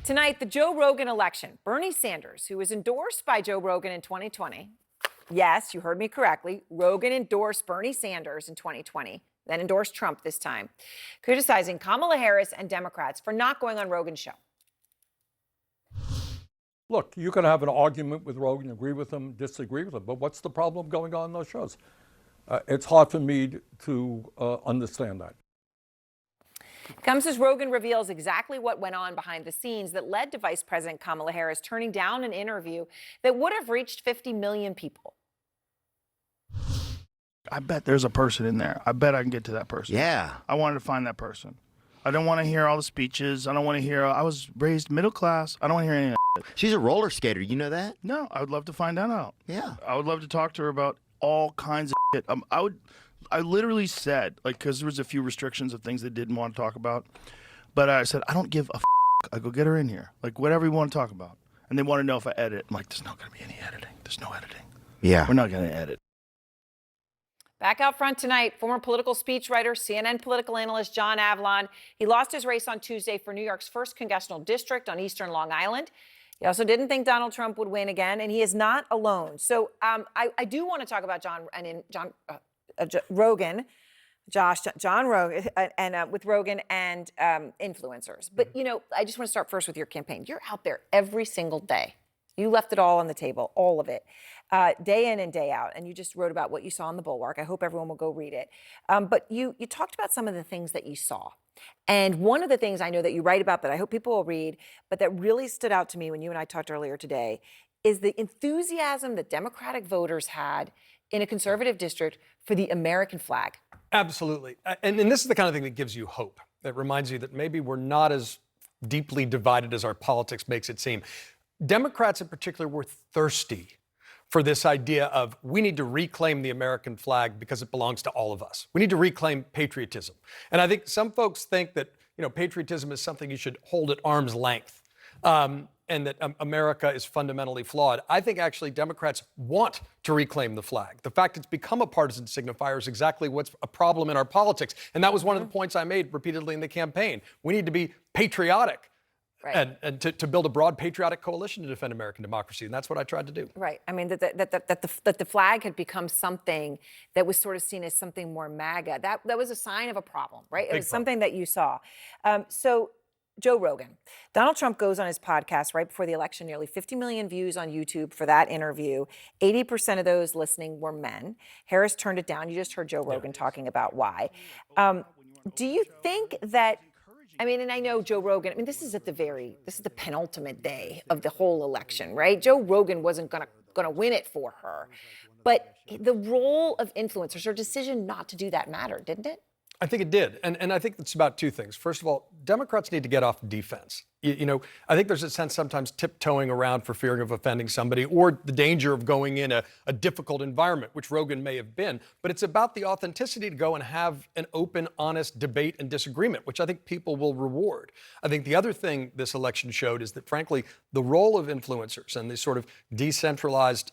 Tonight, the Joe Rogan election. Bernie Sanders, who was endorsed by Joe Rogan in 2020. Yes, you heard me correctly. Rogan endorsed Bernie Sanders in 2020, then endorsed Trump this time, criticizing Kamala Harris and Democrats for not going on Rogan's show. Look, you can have an argument with Rogan, agree with him, disagree with him, but what's the problem going on in those shows? It's hard for me to understand that. Comes as Rogan reveals exactly what went on behind the scenes that led to Vice President Kamala Harris turning down an interview that would have reached 50 million people. I bet there's a person in there. I bet I can get to that person. Yeah. I wanted to find that person. I don't want to hear all the speeches. I don't want to hear, I was raised middle class. I don't want to hear any of that. She's a roller skater. You know that? No, I would love to find that out. Yeah. I would love to talk to her about all kinds of shit. I literally said, like, because there was a few restrictions of things they didn't want to talk about. But I said, I don't give a I go, get her in here. Like, whatever you want to talk about. And they want to know if I edit. I'm like, there's not going to be any editing. There's no editing. Yeah. We're not going to edit. Back out front tonight, former political speechwriter, CNN political analyst John Avlon. He lost his race on Tuesday for New York's 1st congressional district on eastern Long Island. He also didn't think Donald Trump would win again, and he is not alone. So I do want to talk about John Rogan, and with Rogan and influencers. But, you know, I just want to start first with your campaign. You're out there every single day. You left it all on the table, all of it, day in and day out. And you just wrote about what you saw on the Bulwark. I hope everyone will go read it. But you talked about some of the things that you saw. And one of the things I know that you write about that I hope people will read, but that really stood out to me when you and I talked earlier today, is the enthusiasm that Democratic voters had in a conservative district for the American flag. Absolutely. And this is the kind of thing that gives you hope. That reminds you that maybe we're not as deeply divided as our politics makes it seem. Democrats in particular were thirsty for this idea of we need to reclaim the American flag because it belongs to all of us. We need to reclaim patriotism. And I think some folks think that, you know, patriotism is something you should hold at arm's length. And that America is fundamentally flawed. I think actually Democrats want to reclaim the flag. The fact it's become a partisan signifier is exactly what's a problem in our politics. And that was one of the points I made repeatedly in the campaign. We need to be patriotic. Right. And to build a broad patriotic coalition to defend American democracy. And that's what I tried to do. Right. I mean, that the flag had become something that was sort of seen as something more MAGA. That was a sign of a problem, right? It was something that you saw. So Joe Rogan. Donald Trump goes on his podcast right before the election, nearly 50 million views on YouTube for that interview. 80% of those listening were men. Harris turned it down. You just heard Joe Rogan talking about why. Do you think that, I mean, and I know Joe Rogan, I mean, this is the penultimate day of the whole election, right? Joe Rogan wasn't gonna win it for her. But the role of influencers, her decision not to do that mattered, didn't it? I think it did. And I think it's about two things. First of all, Democrats need to get off defense. You know, I think there's a sense sometimes tiptoeing around for fear of offending somebody or the danger of going in a difficult environment, which Rogan may have been. But it's about the authenticity to go and have an open, honest debate and disagreement, which I think people will reward. I think the other thing this election showed is that, frankly, the role of influencers and this sort of decentralized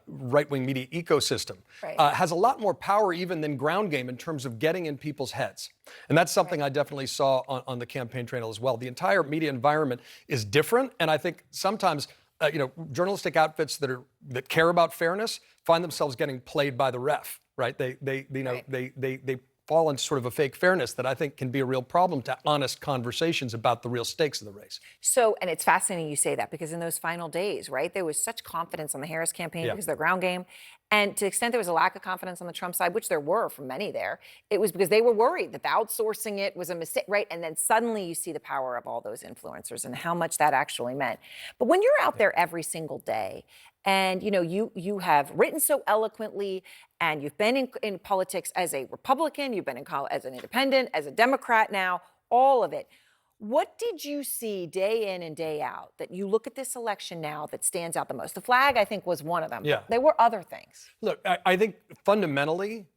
right-wing media ecosystem has a lot more power even than ground game in terms of getting in people's heads. And that's something I definitely saw on the campaign trail as well. The entire media environment is different. And I think sometimes, you know, journalistic outfits that care about fairness find themselves getting played by the ref, right? They fall into sort of a fake fairness that I think can be a real problem to honest conversations about the real stakes of the race. So, and it's fascinating you say that because in those final days, right, there was such confidence on the Harris campaign because of their ground game. And to the extent there was a lack of confidence on the Trump side, which there were for many there, it was because they were worried that the outsourcing it was a mistake, right? And then suddenly you see the power of all those influencers and how much that actually meant. But when you're out there every single day, and you know you have written so eloquently, and you've been in politics as a Republican, you've been as an independent, as a Democrat now, all of it. What did you see day in and day out that you look at this election now that stands out the most? The flag, I think, was one of them. Yeah. There were other things. Look, I think fundamentally,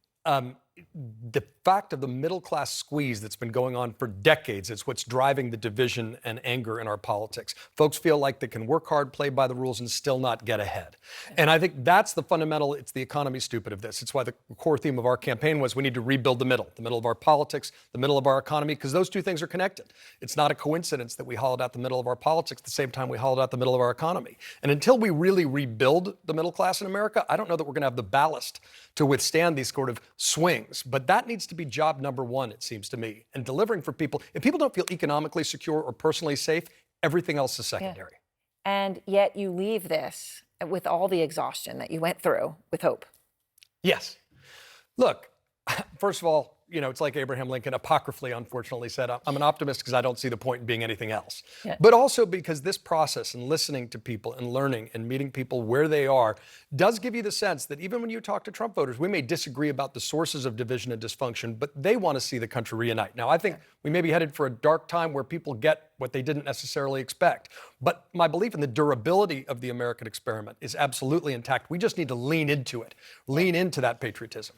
the fact of the middle class squeeze that's been going on for decades is what's driving the division and anger in our politics. Folks feel like they can work hard, play by the rules, and still not get ahead. And I think that's the fundamental, it's the economy stupid of this. It's why the core theme of our campaign was we need to rebuild the middle of our politics, the middle of our economy, because those two things are connected. It's not a coincidence that we hollowed out the middle of our politics at the same time we hollowed out the middle of our economy. And until we really rebuild the middle class in America, I don't know that we're going to have the ballast to withstand these sort of swings. But that needs to be job number one, it seems to me, and delivering for people. If people don't feel economically secure or personally safe, everything else is secondary. And yet you leave this with all the exhaustion that you went through with hope. Yes. Look, first of all, it's like Abraham Lincoln apocryphally, unfortunately, said, I'm an optimist because I don't see the point in being anything else. Yeah. But also because this process and listening to people and learning and meeting people where they are does give you the sense that even when you talk to Trump voters, we may disagree about the sources of division and dysfunction, but they want to see the country reunite. Now, I think we may be headed for a dark time where people get what they didn't necessarily expect. But my belief in the durability of the American experiment is absolutely intact. We just need to lean into it, lean into that patriotism.